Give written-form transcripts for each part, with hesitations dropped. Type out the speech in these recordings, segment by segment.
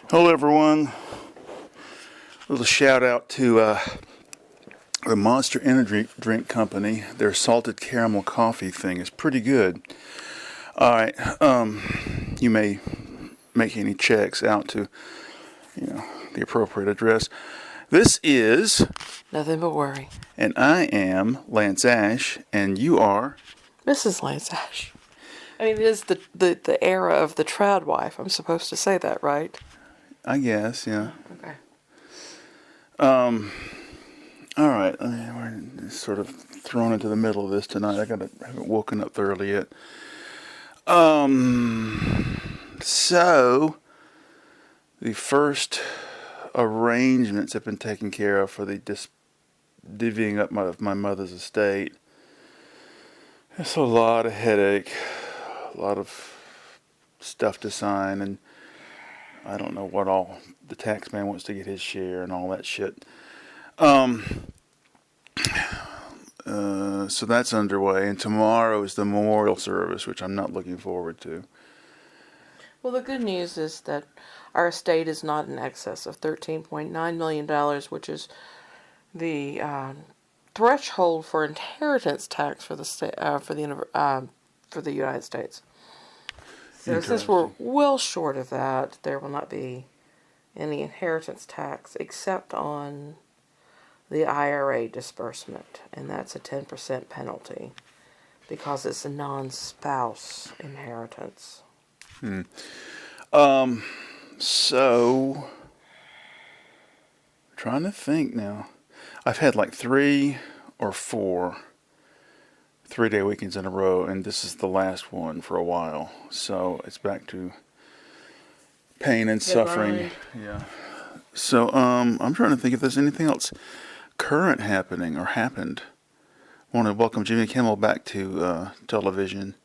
Hello, everyone. A little shout out to the Monster Energy Drink Company. Their salted caramel coffee thing is pretty good. All right, you may make any checks out to, the appropriate address. This is Nothing but worry. and I am Lance Ash, and you are Mrs. Lance Ash. I mean, it is the era of the trad wife. I'm supposed to say that, right? I guess, yeah. Okay. All right, we're sort of thrown into the middle of this tonight. haven't woken up thoroughly yet. So the first arrangements have been taken care of for the divvying up of my mother's estate. It's a lot of headache, a lot of stuff to sign, and I don't know what all the tax man wants to get his share and all that shit. So that's underway, and tomorrow is the memorial service, which I'm not looking forward to. Well, the good news is that our estate is not in excess of $13.9 million, which is the threshold for inheritance tax for the United States. So since we're well short of that, there will not be any inheritance tax except on the IRA disbursement, and that's a 10% penalty because it's a non-spouse inheritance. So trying to think now. I've had like 3 or 4 3-day weekends in a row, and this is the last one for a while. So it's back to pain and suffering. Yeah. So I'm trying to think if there's anything else current happening or happened. I want to welcome Jimmy Kimmel back to television.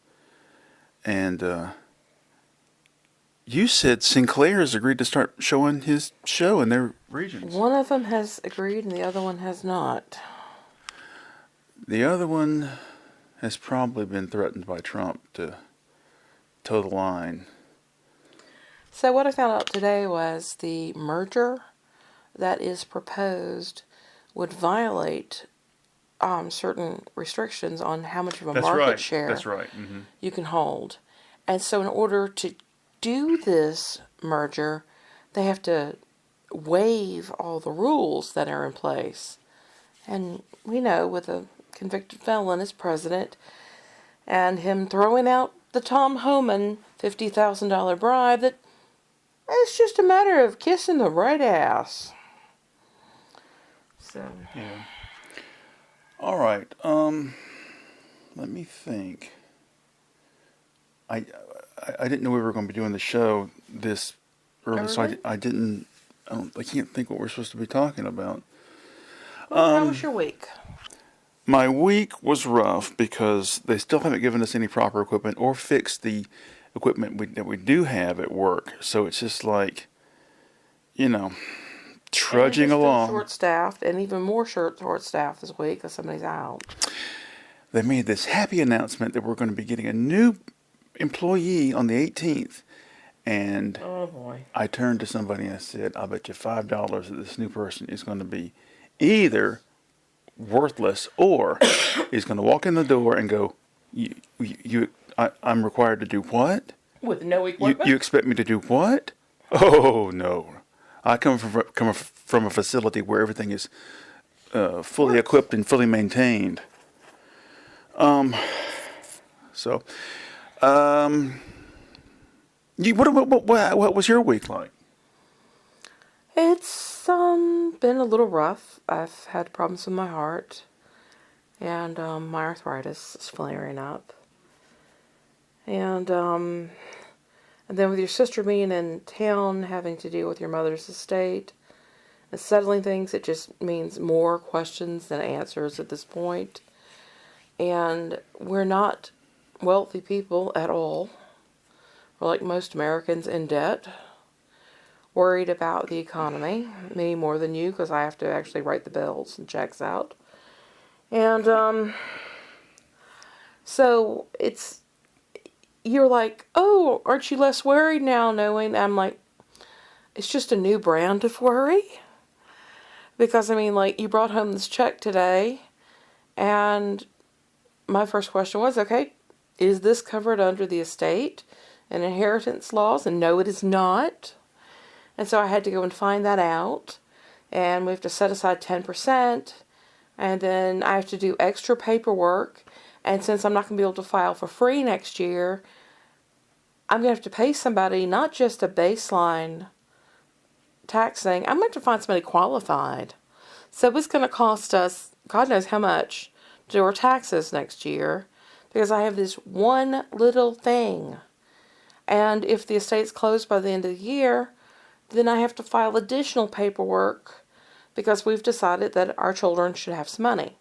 And you said Sinclair has agreed to start showing his show in their regions. One of them has agreed and the other one has not. The other one has probably been threatened by Trump to toe the line. So what I found out today was the merger that is proposed would violate certain restrictions on how much of a market share you can hold. And so in order to do this merger, they have to waive all the rules that are in place. And we know with a convicted felon as president and him throwing out the Tom Homan $50,000 bribe that it's just a matter of kissing the right ass. So. Yeah. All right. Let me think. I didn't know we were going to be doing the show this early, so I can't think what we're supposed to be talking about. Well, how was your week? My week was rough because they still haven't given us any proper equipment or fixed the equipment that we do have at work. So it's just like, trudging along. Short-staffed, and even more short-staffed this week because somebody's out. They made this happy announcement that we're going to be getting a new employee on the 18th. And oh boy. I turned to somebody and I said, I'll bet you $5 that this new person is going to be either worthless or he's going to walk in the door and go, I'm required to do what? With no equipment? You expect me to do what? Oh, no. I come from a facility where everything is fully equipped and fully maintained. What was your week like? It's been a little rough. I've had problems with my heart, and my arthritis is flaring up. And then with your sister being in town, having to deal with your mother's estate, and settling things, it just means more questions than answers at this point. And we're not wealthy people at all. We're like most Americans in debt, worried about the economy, me more than you because I have to actually write the bills and checks out. And so you're like, oh, aren't you less worried now knowing? I'm like, it's just a new brand of worry. Because, I mean, like, you brought home this check today, and my first question was, okay, is this covered under the estate and inheritance laws? And no, it is not. And so I had to go and find that out. And we have to set aside 10%. And then I have to do extra paperwork. And since I'm not going to be able to file for free next year, I'm going to have to pay somebody not just a baseline tax thing. I'm going to have to find somebody qualified. So it's going to cost us God knows how much to do our taxes next year because I have this one little thing. And if the estate's closed by the end of the year, then I have to file additional paperwork because we've decided that our children should have some money.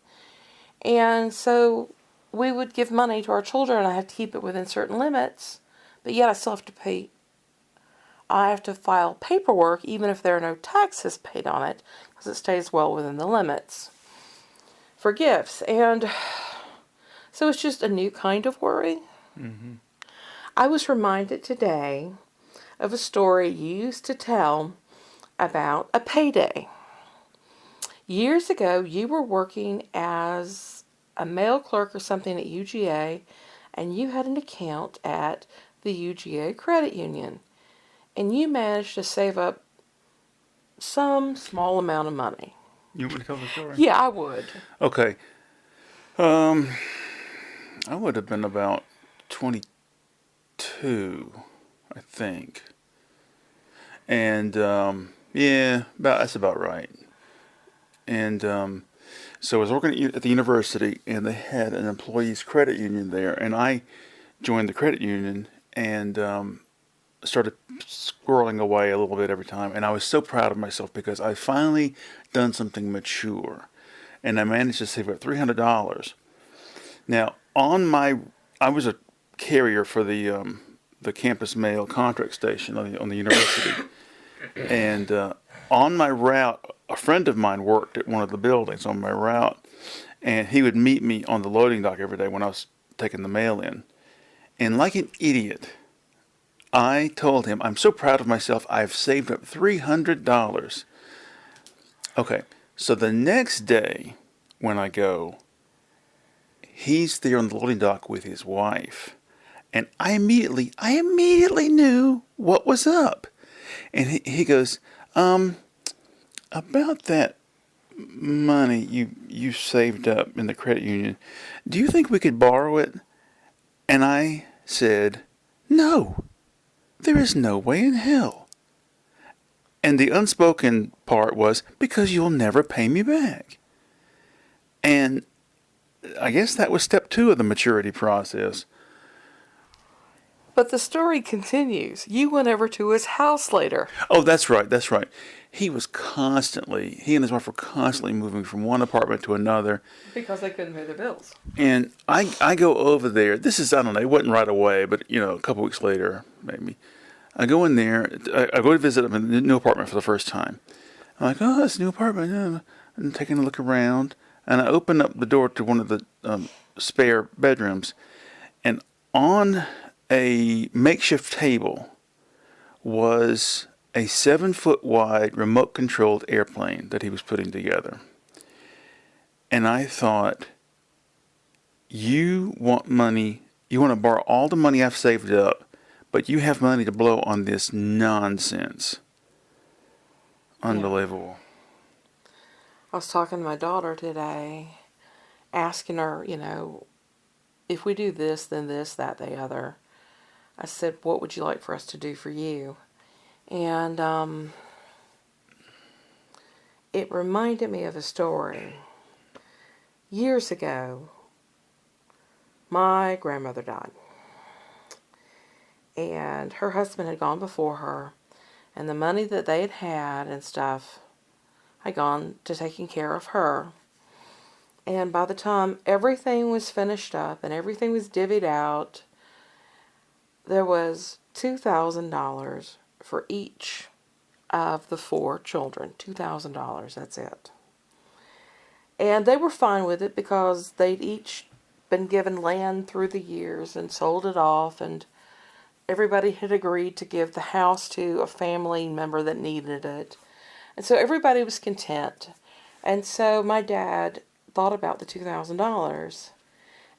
And so we would give money to our children and I have to keep it within certain limits, but yet I still have to pay. I have to file paperwork even if there are no taxes paid on it because it stays well within the limits for gifts. And so it's just a new kind of worry. Mm-hmm. I was reminded today of a story you used to tell about a payday. Years ago, you were working as a mail clerk or something at UGA, and you had an account at the UGA credit union. And you managed to save up some small amount of money. You want me to tell the story? Yeah, I would. Okay. I would have been about 22, I think. And yeah, that's about right. And so I was working at the university, and they had an employees credit union there, and I joined the credit union and started squirreling away a little bit every time. And I was so proud of myself because I finally done something mature, and I managed to save up $300. Now, I was a carrier for the campus mail contract station on the university, and on my route, a friend of mine worked at one of the buildings on my route, and he would meet me on the loading dock every day when I was taking the mail in. And like an idiot, I told him, I'm so proud of myself, I've saved up $300. Okay, so the next day when I go, he's there on the loading dock with his wife. And I immediately knew what was up. And he goes, about that money you saved up in the credit union, do you think we could borrow it? And I said, no, there is no way in hell. And the unspoken part was, because you'll never pay me back. And I guess that was step 2 of the maturity process. But the story continues. You went over to his house later. Oh, that's right. He and his wife were constantly moving from one apartment to another. Because they couldn't pay their bills. And I go over there. This is, I don't know, it wasn't right away, but, a couple weeks later, maybe. I go in there. I go to visit him in the new apartment for the first time. I'm like, oh, it's a new apartment. I'm taking a look around. And I open up the door to one of the spare bedrooms. And on a makeshift table was a 7-foot wide remote controlled airplane that he was putting together. And I thought, you want to borrow all the money I've saved up, but you have money to blow on this nonsense. Unbelievable. Yeah. I was talking to my daughter today, asking her, if we do this, then this, that, the other. I said, what would you like for us to do for you? And it reminded me of a story. Years ago, my grandmother died. And her husband had gone before her. And the money that they had and stuff had gone to taking care of her. And by the time everything was finished up and everything was divvied out, there was $2,000 for each of the 4 children. $2,000, that's it. And they were fine with it because they'd each been given land through the years and sold it off, and everybody had agreed to give the house to a family member that needed it. And so everybody was content. And so my dad thought about the $2,000.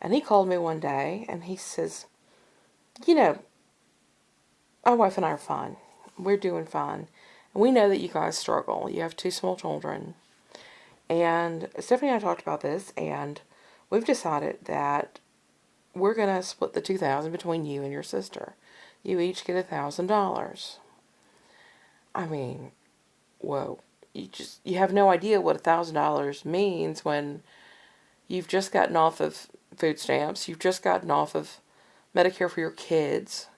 And he called me one day and he says, you know, my wife and I are fine. We're doing fine. And we know that you guys struggle. You have two small children. And Stephanie and I talked about this, and we've decided that we're going to split the $2,000 between you and your sister. You each get $1,000. I mean, whoa. You have no idea what $1,000 means when you've just gotten off of food stamps, you've just gotten off of Medicare for your kids,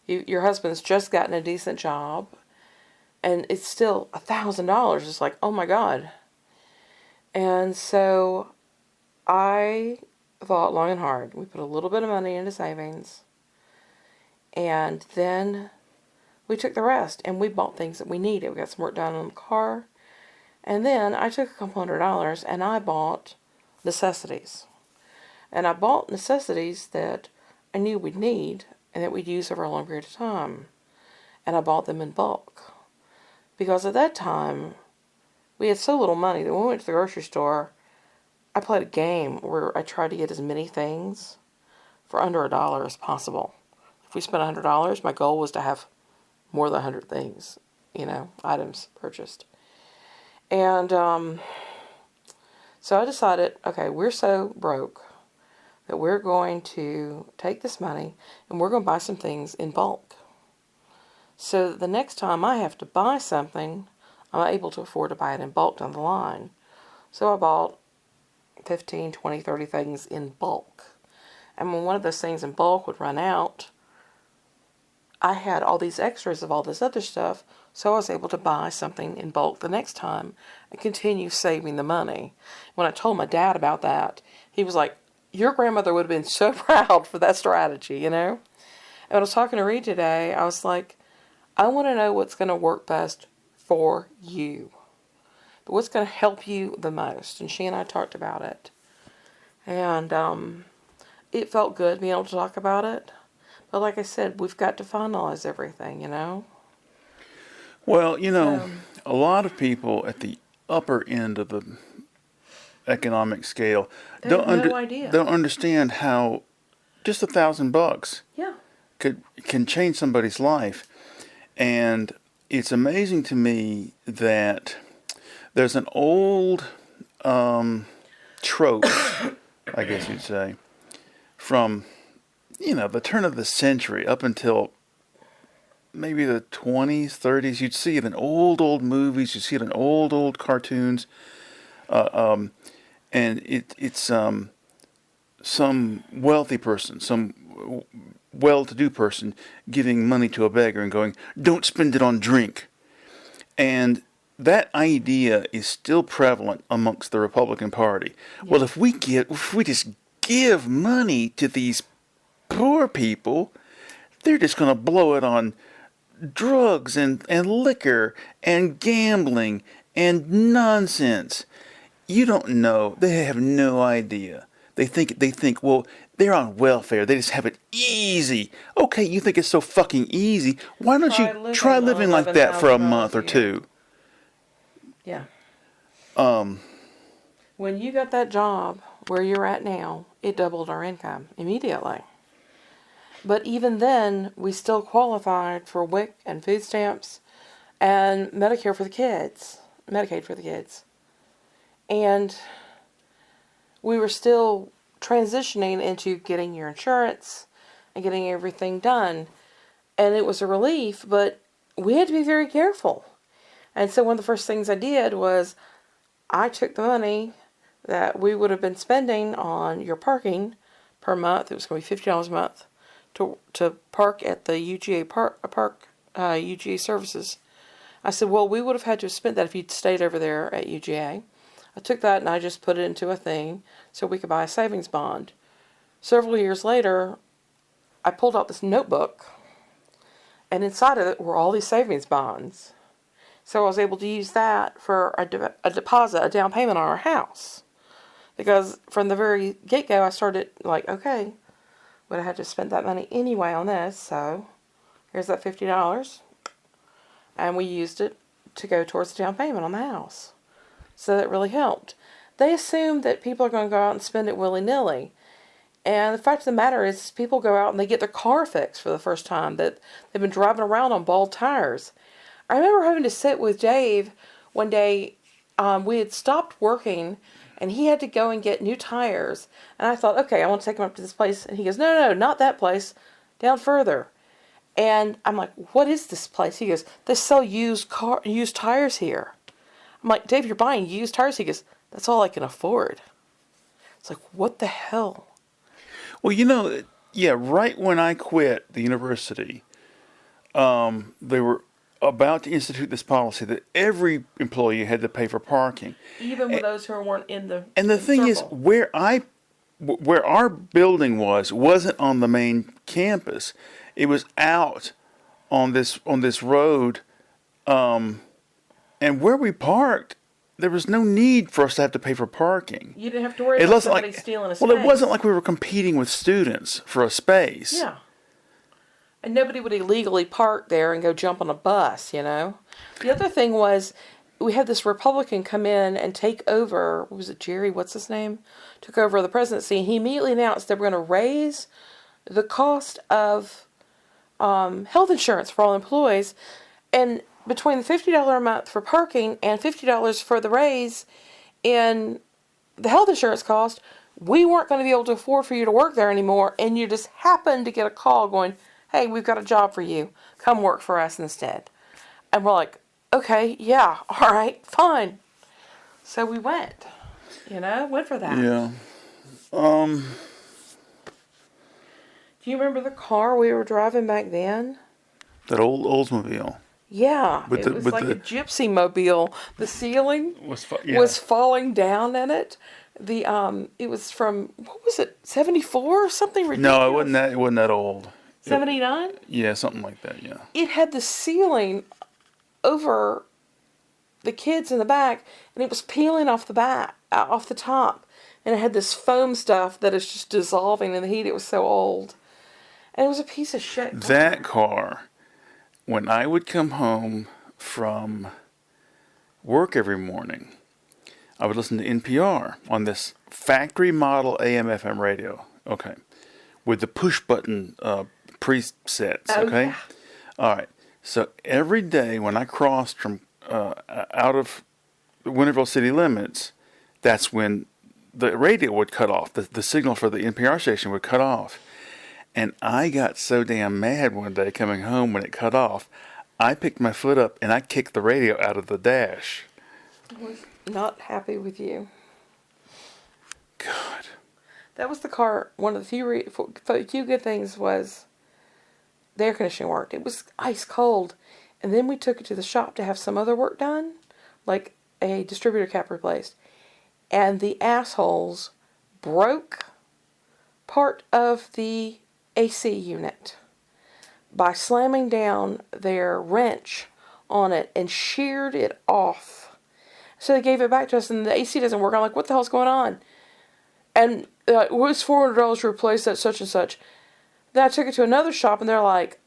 your husband's just gotten a decent job, and it's still $1,000. It's like, oh my God. And so I thought long and hard. We put a little bit of money into savings, and then we took the rest and we bought things that we needed. We got some work done on the car, and then I took a couple $100 and I bought necessities. And I bought necessities that I knew we'd need and that we'd use over a long period of time. And I bought them in bulk. Because at that time, we had so little money that when we went to the grocery store, I played a game where I tried to get as many things for under $1 as possible. If we spent $100, my goal was to have more than 100 things, items purchased. And so I decided, okay, we're so broke that we're going to take this money and we're going to buy some things in bulk. So the next time I have to buy something, I'm able to afford to buy it in bulk down the line. So I bought 15, 20, 30 things in bulk. And when one of those things in bulk would run out, I had all these extras of all this other stuff, so I was able to buy something in bulk the next time and continue saving the money. When I told my dad about that, he was like, your grandmother would have been so proud for that strategy, And when I was talking to Reed today, I was like, I want to know what's going to work best for you. But what's going to help you the most? And she and I talked about it. And it felt good being able to talk about it. But like I said, we've got to finalize everything, Well, a lot of people at the upper end of the economic scale they have no idea. don't understand how just $1,000 Yeah. can change somebody's life. And it's amazing to me that there's an old trope, I guess you'd say, from the turn of the century up until maybe the 20s, 30s. You'd see it in old movies. You see it in old cartoons. And it's some wealthy person, some well-to-do person giving money to a beggar and going, don't spend it on drink. And that idea is still prevalent amongst the Republican Party. Yeah. Well, if we just give money to these poor people, they're just going to blow it on drugs and liquor and gambling and nonsense. You don't know. They have no idea. They think, well, they're on welfare. They just have it easy. Okay, you think it's so fucking easy. Why don't you try living like that for a month or two? Yeah. When you got that job where you're at now, it doubled our income immediately. But even then, we still qualified for WIC and food stamps and Medicare for the kids, Medicaid for the kids. And we were still transitioning into getting your insurance and getting everything done. And it was a relief, but we had to be very careful. And so one of the first things I did was I took the money that we would have been spending on your parking per month. It was going to be $50 a month to park at the UGA UGA services. I said, well, we would have had to have spent that if you'd stayed over there at UGA. I took that and I just put it into a thing so we could buy a savings bond. Several years later, I pulled out this notebook, and inside of it were all these savings bonds. So I was able to use that for a deposit, a down payment on our house. Because from the very get-go, I started like, okay, would have had to spend that money anyway on this, so Here's that $50. And we used it to go towards the down payment on the house. So that really helped. They assume that people are going to go out and spend it willy-nilly. And the fact of the matter is people go out and they get their car fixed for the first time. That they've been driving around on bald tires. I remember having to sit with Dave one day. We had stopped working and he had to go and get new tires. And I thought, okay, I want to take him up to this place. And he goes, no, not that place. Down further. And I'm like, what is this place? He goes, they sell used tires here. I'm like, Dave, you're buying used tires? He goes, that's all I can afford. It's like, what the hell? Well, yeah, right when I quit the university, they were about to institute this policy that every employee had to pay for parking. Even with those who weren't in the And the thing is, circle. where our building wasn't on the main campus. It was out on this road, and where we parked, there was no need for us to have to pay for parking. You didn't have to worry about somebody stealing a space. Well, it wasn't like we were competing with students for a space. Yeah. And nobody would illegally park there and go jump on a bus, The other thing was, we had this Republican come in and take over, was it Jerry, what's his name? Took over the presidency, and he immediately announced they were going to raise the cost of health insurance for all employees. And between the $50 a month for parking and $50 for the raise in the health insurance cost, we weren't going to be able to afford for you to work there anymore. And you just happened to get a call going, hey, we've got a job for you. Come work for us instead. And we're like, okay, yeah, all right, fine. So we went, went for that. Yeah. Do you remember the car we were driving back then? That old Oldsmobile. Yeah, it was like a gypsy mobile. The ceiling was falling down in it. It was from, what was it, 74 or something ridiculous? No, it wasn't that old. 79? Yeah, something like that, yeah. It had the ceiling over the kids in the back, and it was peeling off the top. And it had this foam stuff that is just dissolving in the heat. It was so old. And it was a piece of shit car. That car, when I would come home from work every morning, I would listen to NPR on this factory model AM/FM radio. Okay. With the push button presets. Okay. Yeah. All right. So every day when I crossed from out of the Winterville city limits, that's when the radio would cut off. The signal for the NPR station would cut off. And I got so damn mad one day coming home when it cut off, I picked my foot up and I kicked the radio out of the dash. I was not happy with you. God. That was the car. One of the few good things was the air conditioning worked. It was ice cold. And then we took it to the shop to have some other work done, like a distributor cap replaced. And the assholes broke part of the AC unit by slamming down their wrench on it and sheared it off. So they gave it back to us, and the AC doesn't work. I'm like, what the hell's going on? And it was $400 to replace that such and such. Then I took it to another shop, and they're like,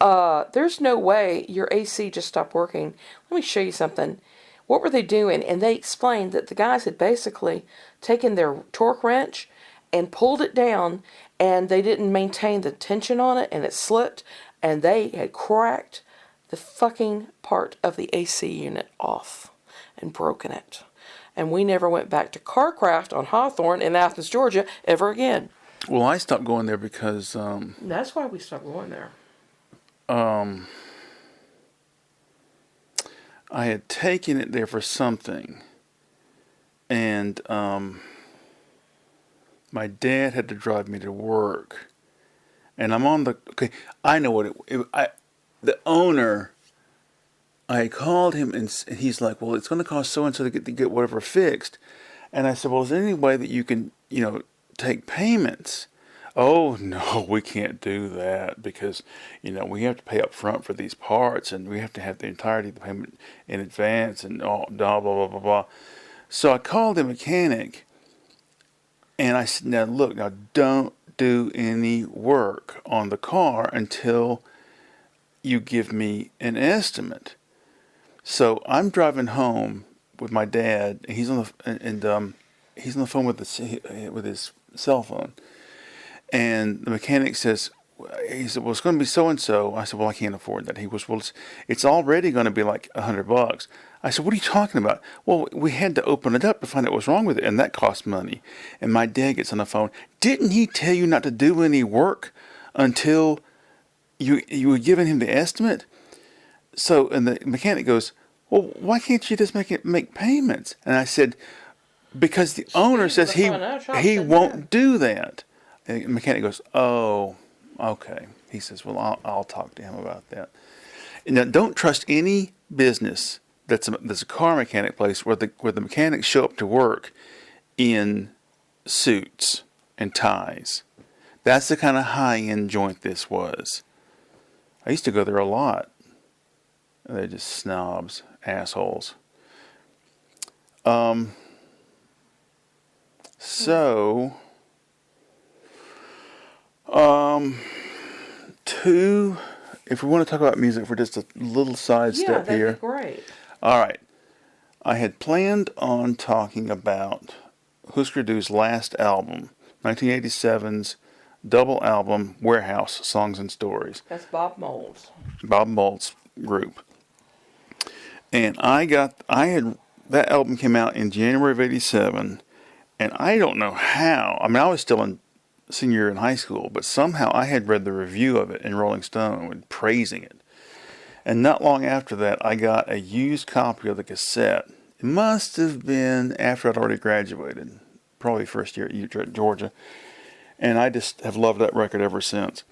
there's no way your AC just stopped working. Let me show you something. What were they doing? And they explained that the guys had basically taken their torque wrench and pulled it down, and they didn't maintain the tension on it, and it slipped, and they had cracked the fucking part of the AC unit off and broken it. And we never went back to Carcraft on Hawthorne in Athens, Georgia ever again. Well, I stopped going there because that's why we stopped going there. I had taken it there for something, and my dad had to drive me to work, and I'm on the I know what the owner. I called him and he's like, well, it's going to cost so and so to get whatever fixed, and I said, well, is there any way that you can take payments? Oh no, we can't do that because we have to pay up front for these parts, and we have to have the entirety of the payment in advance, and blah blah blah blah blah. So I called the mechanic, and I said, now look, don't do any work on the car until you give me an estimate. So I'm driving home with my dad, and he's on the phone with his cell phone, and the mechanic says, he said, well, it's going to be so and so. I said, well, I can't afford that. He goes, well, it's already going to be like $100. I said, what are you talking about? Well, we had to open it up to find out what's wrong with it, and that cost money. And my dad gets on the phone. Didn't he tell you not to do any work until you were giving him the estimate? So, and the mechanic goes, well, why can't you just make payments? And I said, because the owner says he won't do that. And the mechanic goes, oh, okay. He says, well, I'll talk to him about that. Now, don't trust any business that's a car mechanic place where the mechanics show up to work in suits and ties. That's the kind of high-end joint this was. I used to go there a lot. They're just snobs, assholes. So, if we want to talk about music for just a little sidestep here. Yeah, that'd be great. All right. I had planned on talking about Husker Du's last album, 1987's double album, Warehouse Songs and Stories. That's Bob Mold's. Bob Mold's group. And that album came out in January of 87, and I don't know how. I mean, I was still in senior year in high school, but somehow I had read the review of it in Rolling Stone praising it. And not long after that, I got a used copy of the cassette. It must have been after I'd already graduated, probably first year at Georgia. And I just have loved that record ever since.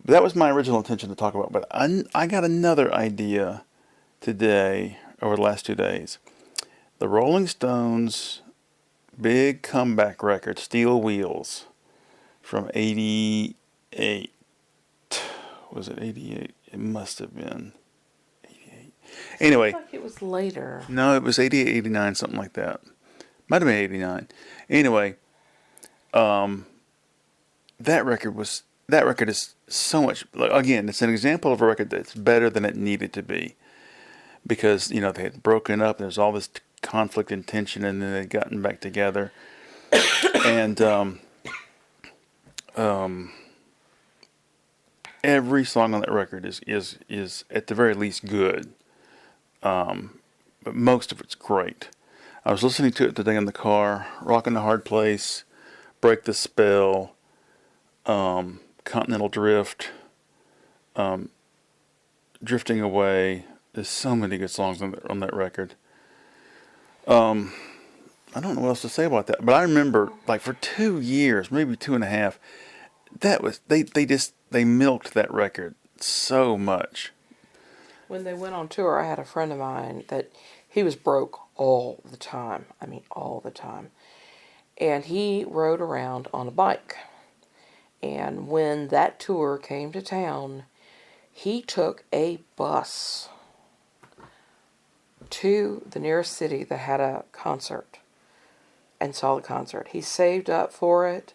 But that was my original intention to talk about. But I got another idea today, over the last 2 days. The Rolling Stones' big comeback record, Steel Wheels, from 88. Was it 88? It must have been 88. Anyway. I feel like it was later. No, it was 88, 89, something like that. Might have been 89. Anyway, that record is so much, again, it's an example of a record that's better than it needed to be. Because, they had broken up, there's all this conflict and tension, and then they'd gotten back together. And every song on that record is at the very least good. But most of it's great. I was listening to it today in the car, Rockin' the Hard Place, Break the Spell, Continental Drift, Drifting Away. There's so many good songs on that record. I don't know what else to say about that, but I remember, like, for 2 years, maybe 2.5, that was they milked that record so much. When they went on tour, I had a friend of mine that he was broke all the time. I mean, all the time. And he rode around on a bike. And when that tour came to town, he took a bus to the nearest city that had a concert and saw the concert. He saved up for it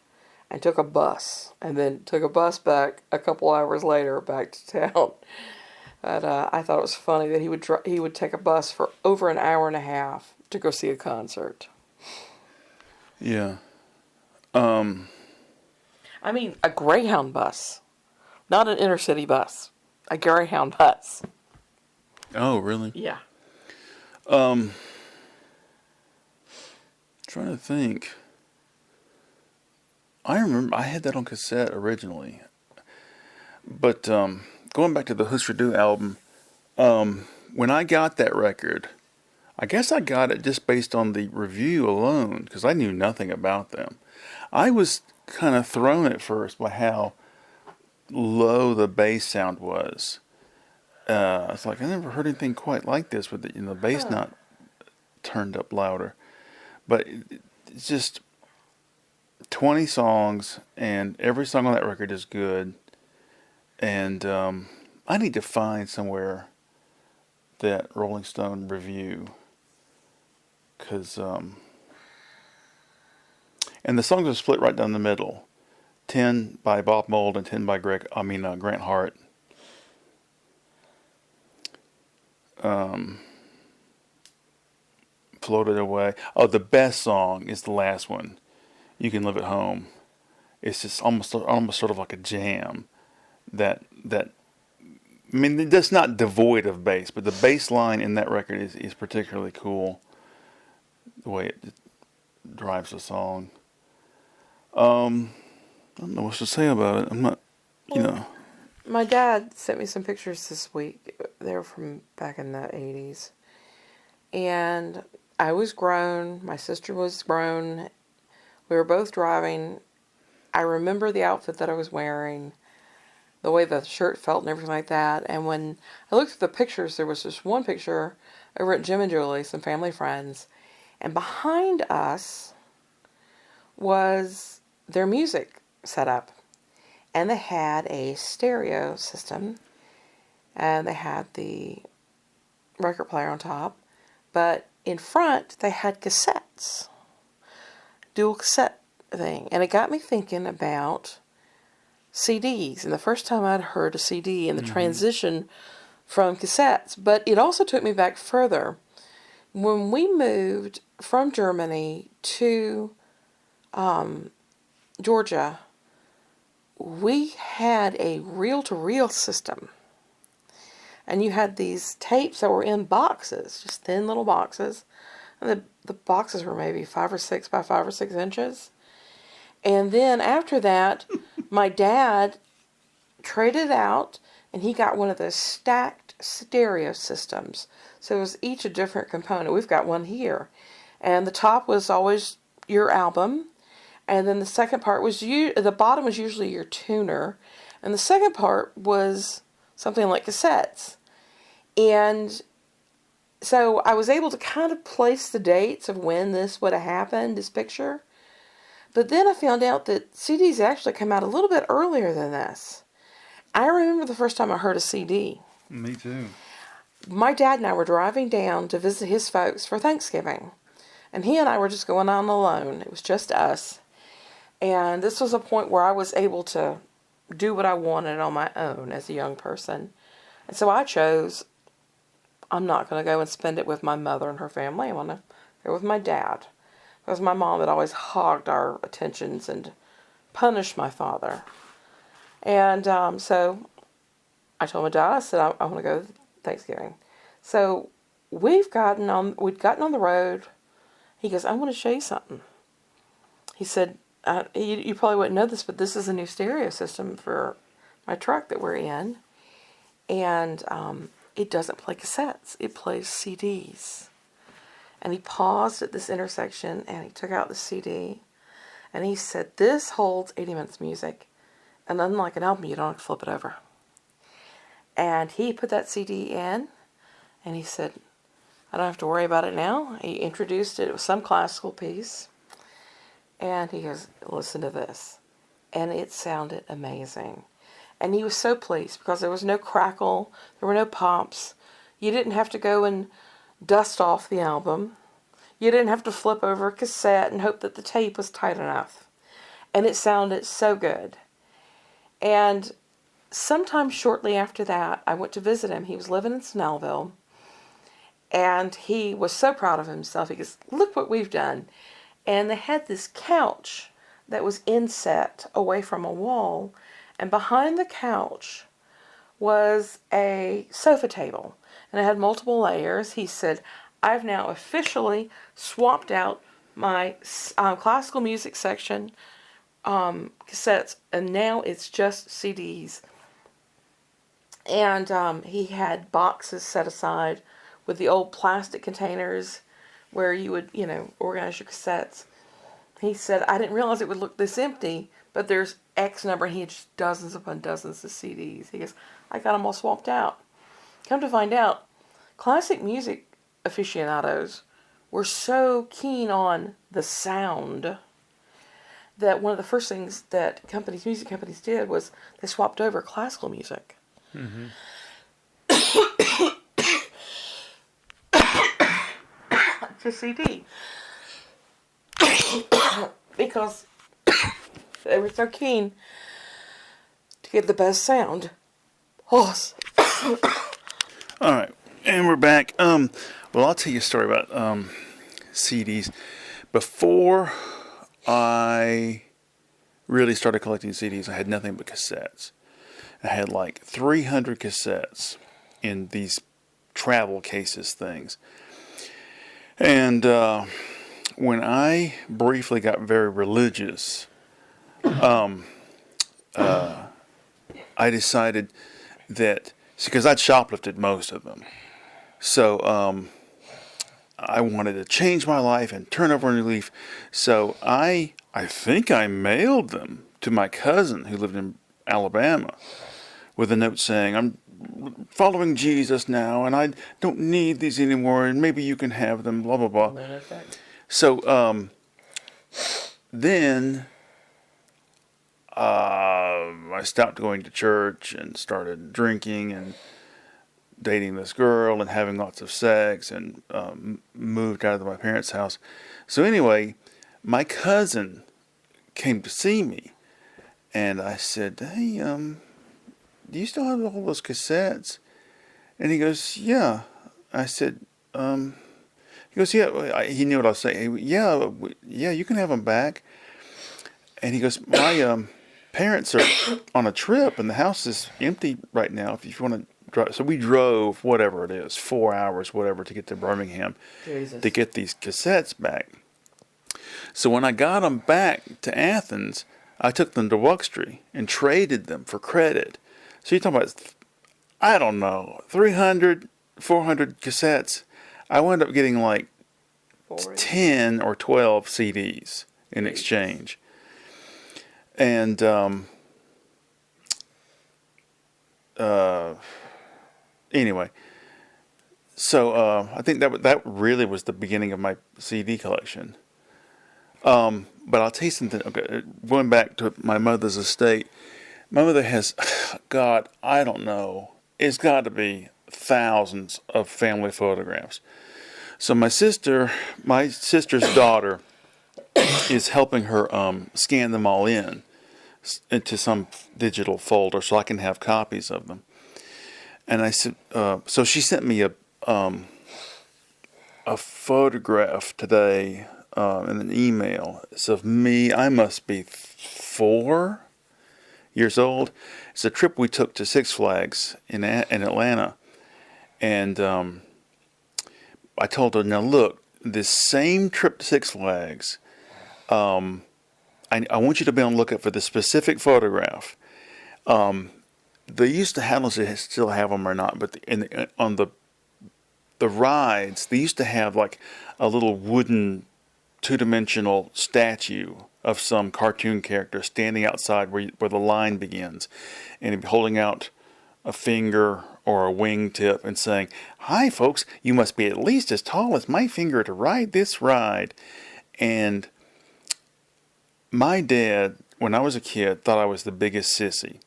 and took a bus, and then took a bus back a couple hours later back to town. But I thought it was funny that he would take a bus for over an hour and a half to go see a concert. Yeah. I mean, a Greyhound bus, not an inner city bus, a Greyhound bus. Oh, really? Yeah. Trying to think. I remember I had that on cassette originally, but going back to the Husker Du album, when I got that record, I guess I got it just based on the review alone, because I knew nothing about them. I was kind of thrown at first by how low the bass sound was. It's like I never heard anything quite like this with the bass not turned up louder. But it's just 20 songs, and every song on that record is good. And I need to find somewhere that Rolling Stone review, because and the songs are split right down the middle, 10 by Bob Mould and 10 by Grant Hart. Floated Away. Oh, the best song is the last one. You Can Live at Home. It's just almost sort of like a jam. That I mean, that's not devoid of bass, but the bass line in that record is particularly cool. The way it drives the song. I don't know what to say about it. I'm not, you Well, know. my dad sent me some pictures this week. They were from back in the 80s. And I was grown. My sister was grown. We were both driving. I remember the outfit that I was wearing, the way the shirt felt and everything like that. And when I looked at the pictures, there was this one picture over at Jim and Julie, some family friends. And behind us was their music set up. And they had a stereo system. And they had the record player on top. But in front, they had cassettes. Dual cassette thing. And it got me thinking about CDs. And the first time I'd heard a CD and the transition from cassettes. But it also took me back further. When we moved from Germany to Georgia, we had a reel-to-reel system. And you had these tapes that were in boxes, just thin little boxes. And the boxes were maybe 5 or 6 by 5 or 6 inches. And then after that, my dad traded out and he got one of those stacked stereo systems. So it was each a different component. We've got one here. And the top was always your album. And then the second part was the bottom was usually your tuner. And the second part was something like cassettes. And so I was able to kind of place the dates of when this would have happened, this picture. But then I found out that CDs actually come out a little bit earlier than this. I remember the first time I heard a CD. Me too. My dad and I were driving down to visit his folks for Thanksgiving. And he and I were just going on alone. It was just us. And this was a point where I was able to do what I wanted on my own as a young person. And so I chose, I'm not going to go and spend it with my mother and her family. I want to go with my dad. Because my mom had always hogged our attentions and punished my father. And so I told my dad, I said, I want to go to Thanksgiving. So we'd gotten on the road. He goes, I want to show you something. He said, you probably wouldn't know this, but this is a new stereo system for my truck that we're in. And it doesn't play cassettes. It plays CDs. And he paused at this intersection and he took out the CD. And he said, this holds 80 minutes music. And unlike an album, you don't have to flip it over. And he put that CD in. And he said, I don't have to worry about it now. He introduced it. It was some classical piece. And he goes, listen to this. And it sounded amazing. And he was so pleased because there was no crackle. There were no pops. You didn't have to go and dust off the album. You didn't have to flip over a cassette and hope that the tape was tight enough. And it sounded so good. And sometime shortly after that, I went to visit him. He was living in Snellville. And he was so proud of himself. He goes, look what we've done. And they had this couch that was inset away from a wall. And behind the couch was a sofa table. And it had multiple layers. He said, I've now officially swapped out my classical music section cassettes. And now it's just CDs. And he had boxes set aside with the old plastic containers where you would, organize your cassettes. He said, I didn't realize it would look this empty, but there's X number, and he had just dozens upon dozens of CDs. He goes, I got them all swapped out. Come to find out, classic music aficionados were so keen on the sound that one of the first things that music companies did was they swapped over classical music. Mm-hmm. To CD. Because they were so keen to get the best sound. Oh. All right. And we're back. Well, I'll tell you a story about CDs. Before I really started collecting CDs, I had nothing but cassettes. I had like 300 cassettes in these travel cases things. And when I briefly got very religious, I decided that, because I'd shoplifted most of them. So I wanted to change my life and turn over a new leaf. So I think I mailed them to my cousin who lived in Alabama with a note saying, I'm following Jesus now and I don't need these anymore and maybe you can have them, blah, blah, blah. So then I stopped going to church and started drinking and dating this girl and having lots of sex and moved out of my parents' house. So anyway, my cousin came to see me, and I said, "Hey, do you still have all those cassettes?" And he goes, "Yeah." I said, he goes, "Yeah." He knew what I was saying. Yeah, yeah, you can have them back. And he goes, "My parents are on a trip, and the house is empty right now. If you want to." So we drove, whatever it is, 4 hours, whatever, to get to Birmingham Jesus. to get these cassettes back. So when I got them back to Athens, I took them to Wuxtry and traded them for credit. So you're talking about, I don't know, 300, 400 cassettes. I wound up getting like 10 or 12 CDs in exchange. And anyway, so I think that really was the beginning of my CD collection. But I'll tell you something. Okay, going back to my mother's estate, my mother has, God, I don't know. It's got to be thousands of family photographs. So my sister's daughter, is helping her scan them all into some digital folder so I can have copies of them. And I said, so she sent me a photograph today in an email. It's of me. I must be 4 years old. It's a trip we took to Six Flags in Atlanta. And I told her, now look, this same trip to Six Flags, I want you to be on the lookout for the specific photograph. They used to have, I don't know if they still have them or not, but on the rides, they used to have like a little wooden two-dimensional statue of some cartoon character standing outside where the line begins, and he'd be holding out a finger or a wingtip and saying, "Hi, folks, you must be at least as tall as my finger to ride this ride." And my dad, when I was a kid, thought I was the biggest sissy.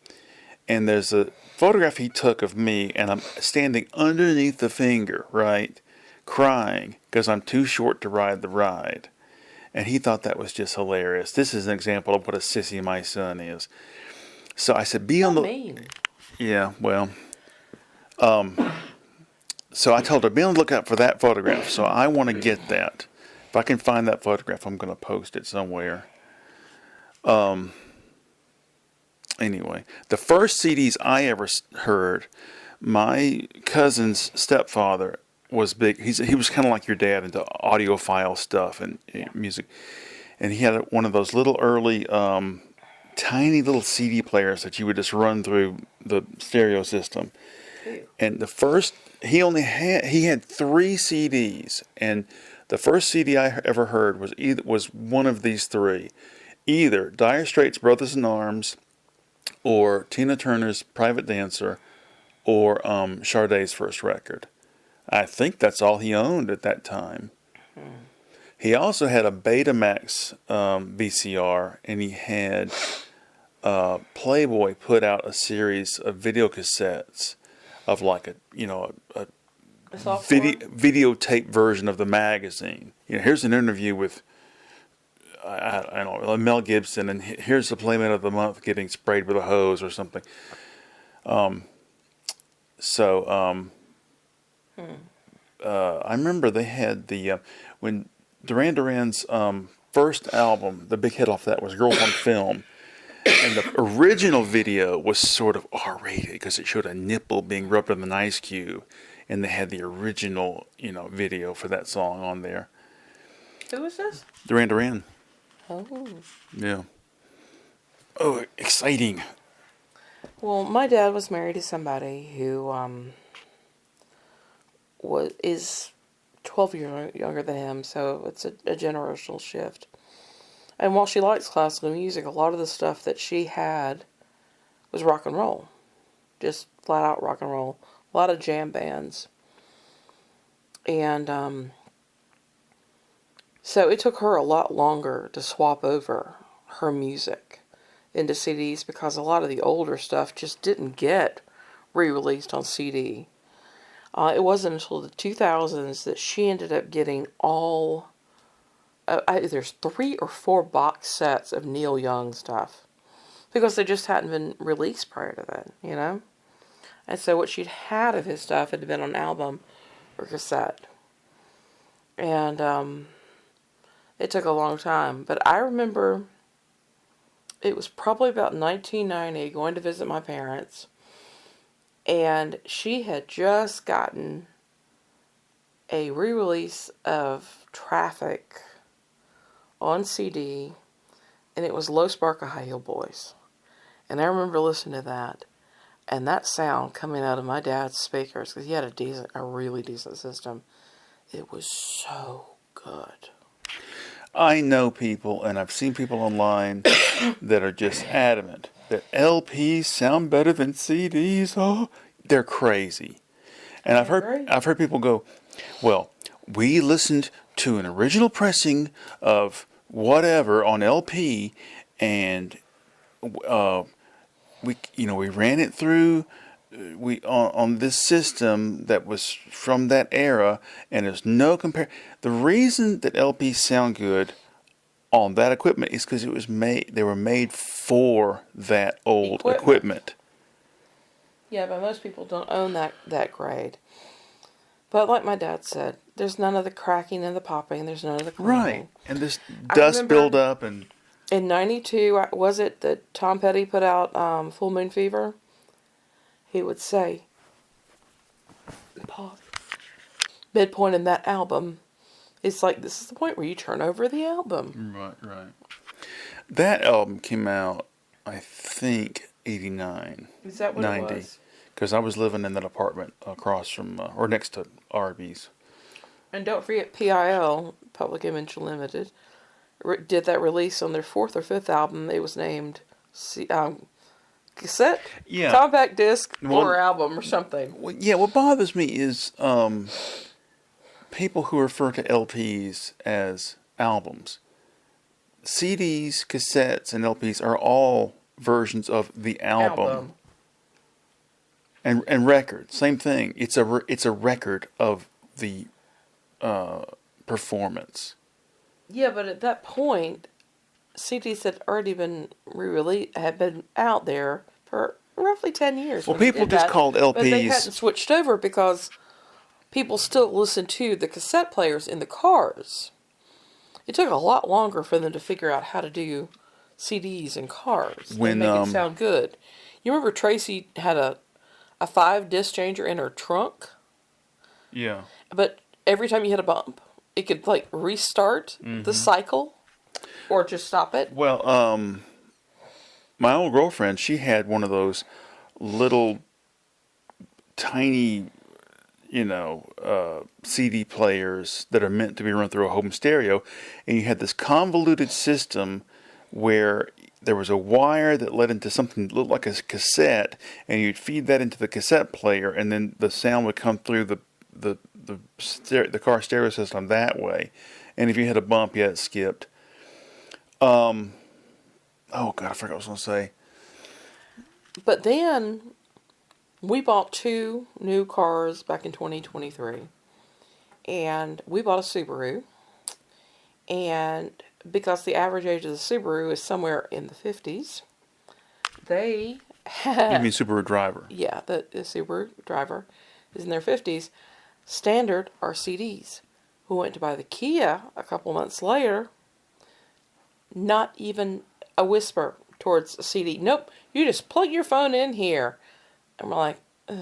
And there's a photograph he took of me, and I'm standing underneath the finger, right, crying because I'm too short to ride the ride. And he thought that was just hilarious. This is an example of what a sissy my son is. So I said, be on the... mean. Yeah, well... So I told her, be on the lookout for that photograph. So I want to get that. If I can find that photograph, I'm going to post it somewhere. Anyway, the first CDs I ever heard, my cousin's stepfather was big. He was kind of like your dad into audiophile stuff and music. And he had one of those little early, tiny little CD players that you would just run through the stereo system. And the first, he had 3 CDs, and the first CD I ever heard was one of these 3, either Dire Straits' Brothers in Arms, or Tina Turner's Private Dancer, or Sade's first record. I think that's all he owned at that time. He also had a Betamax VCR, and he had Playboy put out a series of video cassettes of like a videotape version of the magazine. Here's an interview with I don't know, Mel Gibson, and here's the Playmate of the Month getting sprayed with a hose or something. I remember they had when Duran Duran's first album, the big hit off that was Girls on Film. And the original video was sort of R-rated because it showed a nipple being rubbed on an ice cube. And they had the original, video for that song on there. Who was this? Duran Duran. Oh. Yeah. Oh, exciting. Well, my dad was married to somebody who is 12 years younger than him, so it's a generational shift. And while she likes classical music, a lot of the stuff that she had was rock and roll. Just flat out rock and roll. A lot of jam bands. And so it took her a lot longer to swap over her music into CDs because a lot of the older stuff just didn't get re-released on CD. It wasn't until the 2000s that she ended up getting all... there's 3 or 4 box sets of Neil Young stuff. Because they just hadn't been released prior to that, And so what she'd had of his stuff had been on album or cassette. And it took a long time. But I remember it was probably about 1990 going to visit my parents. And she had just gotten a re-release of Traffic on CD. And it was Low Spark of High Heel Boys. And I remember listening to that. And that sound coming out of my dad's speakers, because he had a really decent system. It was so good. I know people, and I've seen people online that are just adamant that LPs sound better than CDs. Oh, they're crazy. And I've heard people go, well, we listened to an original pressing of whatever on LP, and we ran it through on this system that was from that era, and there's no compare. The reason that LPs sound good on that equipment is because they were made for that old equipment. Yeah, but most people don't own that grade. But like my dad said, there's none of the cracking and the popping. There's none of the cleaning. Right, and this dust build up and. In 92, was it that Tom Petty put out Full Moon Fever? He would say, pause. Midpoint in that album, it's like, this is the point where you turn over the album. Right. That album came out, I think, 89. Is that what 90. It was? Because I was living in that apartment across from, or next to Arby's. And don't forget PIL, Public Image Limited, did that release on their 4th or 5th album. It was named cassette, compact disc, or album or something. Well, yeah, what bothers me is people who refer to LPs as albums. CDs, cassettes, and LPs are all versions of the album. And records, same thing. It's a record of the performance. Yeah, but at that point, CDs had already been re-released, had been out there for roughly 10 years. Well, people just called LPs. But they hadn't switched over because people still listened to the cassette players in the cars. It took a lot longer for them to figure out how to do CDs in cars and make it sound good. You remember Tracy had a 5-disc changer in her trunk? Yeah. But every time you hit a bump, it could like restart the cycle or just stop it. Well, my old girlfriend, she had one of those little tiny, CD players that are meant to be run through a home stereo, and you had this convoluted system where there was a wire that led into something that looked like a cassette, and you'd feed that into the cassette player, and then the sound would come through the car stereo system that way. And if you hit a bump, it skipped. Oh God, I forgot what I was going to say. But then we bought 2 new cars back in 2023, and we bought a Subaru. And because the average age of the Subaru is somewhere in the 50s, they had... You mean Subaru driver? Yeah, the Subaru driver is in their 50s. Standard are CDs. We went to buy the Kia a couple months later. Not even a whisper towards a CD. Nope, you just plug your phone in here. And we're like, ugh,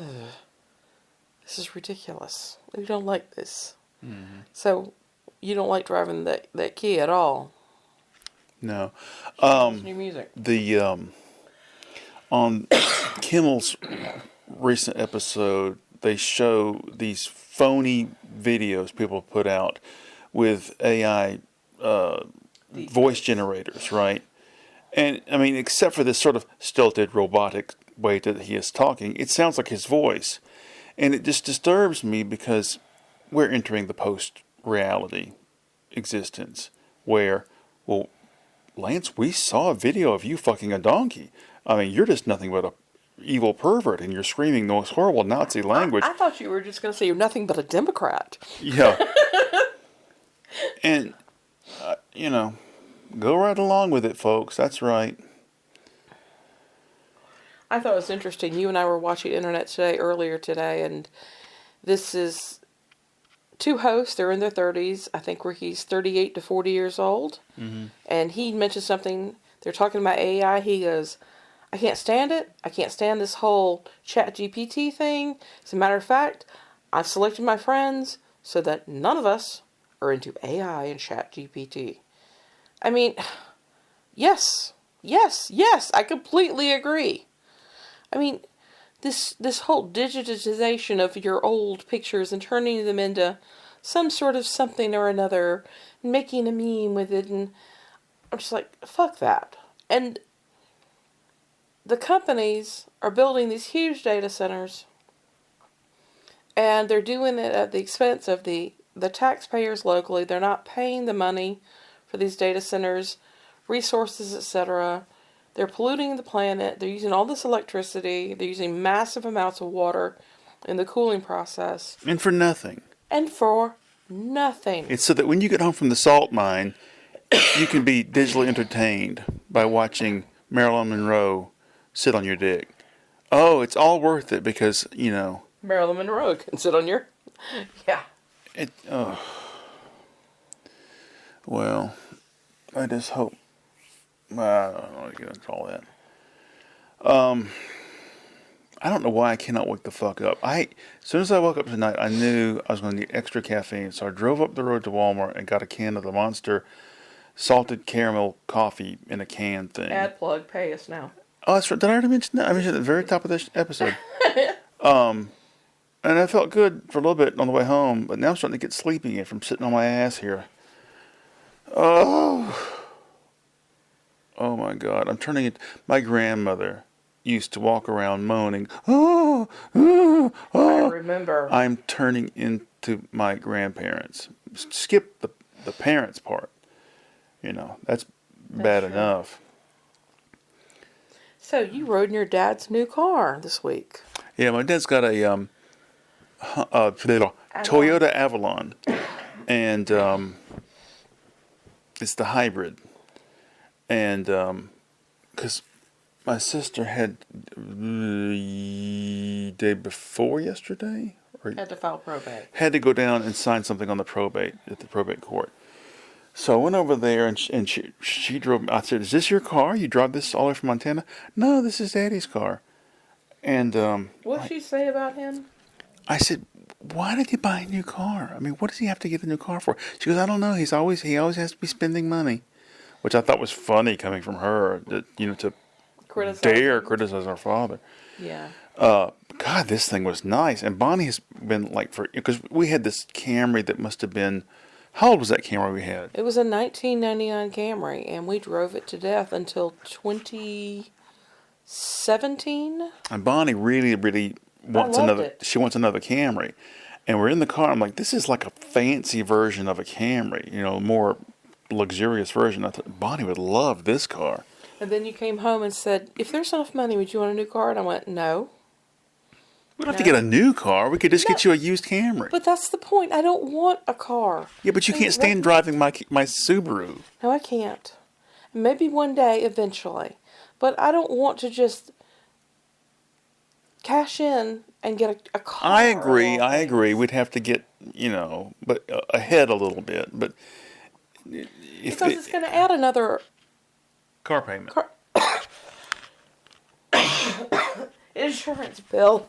this is ridiculous. We don't like this. Mm-hmm. So, you don't like driving that Kia at all. No. Listen to your music. On Kimmel's recent episode, they show these phony videos people put out with AI voice generators, right? And I mean, except for this sort of stilted, robotic way that he is talking, it sounds like his voice. And it just disturbs me because we're entering the post-reality existence where, well, Lance, we saw a video of you fucking a donkey. I mean, you're just nothing but a evil pervert, and you're screaming those horrible Nazi language. I thought you were just going to say you're nothing but a Democrat. Yeah. And, go right along with it, folks. That's right. I thought it was interesting. You and I were watching internet earlier today, and this is two hosts. They're in their 30s. I think Ricky's 38 to 40 years old. Mm-hmm. And he mentioned something. They're talking about AI. He goes, I can't stand it. I can't stand this whole chat GPT thing. As a matter of fact, I've selected my friends so that none of us are into AI and chat GPT. I mean, yes, I completely agree. I mean, this whole digitization of your old pictures and turning them into some sort of something or another, and making a meme with it, and I'm just like, fuck that. And the companies are building these huge data centers, and they're doing it at the expense of the taxpayers locally. They're not paying the money for these data centers, resources, etc. They're polluting the planet. They're using all this electricity. They're using massive amounts of water in the cooling process. And for nothing. It's so that when you get home from the salt mine, you can be digitally entertained by watching Marilyn Monroe sit on your dick. Oh, it's all worth it because, Marilyn Monroe can sit on your... Yeah. Well, I just hope... I don't know what to get all that. I don't know why I cannot wake the fuck up. As soon as I woke up tonight, I knew I was going to need extra caffeine. So I drove up the road to Walmart and got a can of the Monster salted caramel coffee in a can thing. Ad plug, pay us now. Oh, that's right. Did I already mention that? I mentioned it at the very top of this episode. And I felt good for a little bit on the way home, but now I'm starting to get sleepy again from sitting on my ass here. Oh my God. I'm turning it. My grandmother used to walk around moaning, oh. I remember. I'm turning into my grandparents. Skip the parents part. That's bad true. enough. So you rode in your dad's new car this week. Yeah, my dad's got a Toyota Avalon, and it's the hybrid. And because my sister had the day before yesterday, Had to file probate. Had to go down and sign something on the probate at the probate court. So I went over there and she drove. I said, "Is this your car? You drive this all the way from Montana?" "No, this is Daddy's car." And what did she say about him? I said, "Why did he buy a new car? I mean, what does he have to get a new car for?" She goes, "I don't know. He always has to be spending money," which I thought was funny coming from her. To criticize our father. Yeah. God, this thing was nice. And Bonnie has been because we had this Camry that must have been. How old was that Camry we had? It was a 1999 Camry, and we drove it to death until 2017. And Bonnie really, really wants another. She wants another Camry, and we're in the car. I'm like, this is like a fancy version of a Camry, more luxurious version. I thought Bonnie would love this car. And then you came home and said, "If there's enough money, would you want a new car?" And I went, "No." We don't have to get a new car. We could just get you a used Camry. But that's the point. I don't want a car. Yeah, but you can't stand driving my Subaru. No, I can't. Maybe one day, eventually. But I don't want to just cash in and get a car. I agree. of all I agree. things. We'd have to get, but ahead a little bit. But if Because it's going to add another car payment. car insurance bill.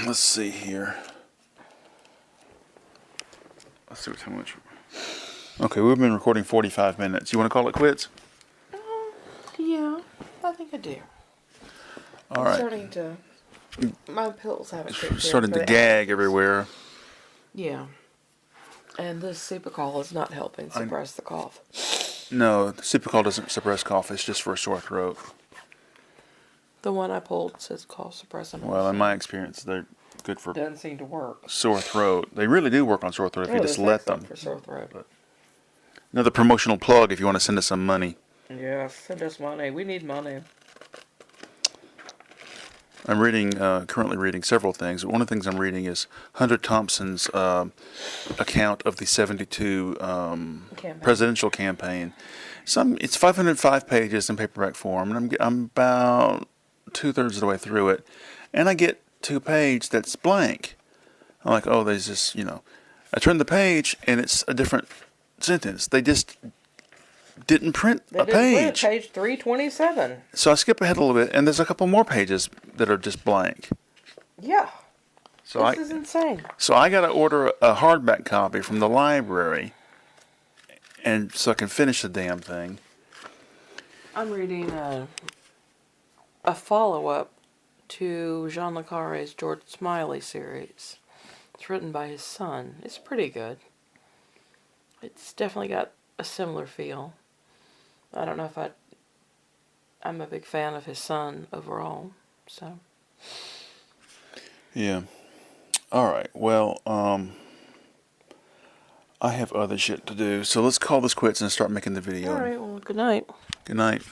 Let's see here. Let's see how much. Okay, we've been recording 45 minutes. You want to call it quits? Yeah, I think I do. All I'm right. starting to. My pills haven't kicked in. Starting to gag everywhere. Yeah. And this Supercall is not helping suppress the cough. No, Supercall doesn't suppress cough. It's just for a sore throat. The one I pulled says cough suppressant. Well, in my experience, they're good for doesn't seem to work. sore throat. They really do work on sore throat if you just let them. For sore throat. But another promotional plug if you want to send us some money. Yeah, send us money. We need money. I'm currently reading several things. One of the things I'm reading is Hunter Thompson's account of the 72 presidential campaign. It's 505 pages in paperback form, and I'm about 2/3 of the way through it, and I get to a page that's blank. I'm like, oh, there's this, I turn the page, and it's a different sentence. They just didn't print a page. Page 327. So I skip ahead a little bit, and there's a couple more pages that are just blank. Yeah. So This is insane. So I got to order a hardback copy from the library, and so I can finish the damn thing. I'm reading a follow-up to Jean Le Carré's George Smiley series. It's written by his son. It's pretty good. It's definitely got a similar feel. I don't know if I'm a big fan of his son overall, so. Yeah. All right. Well, I have other shit to do, so let's call this quits and start making the video. All right. Well, good night. Good night.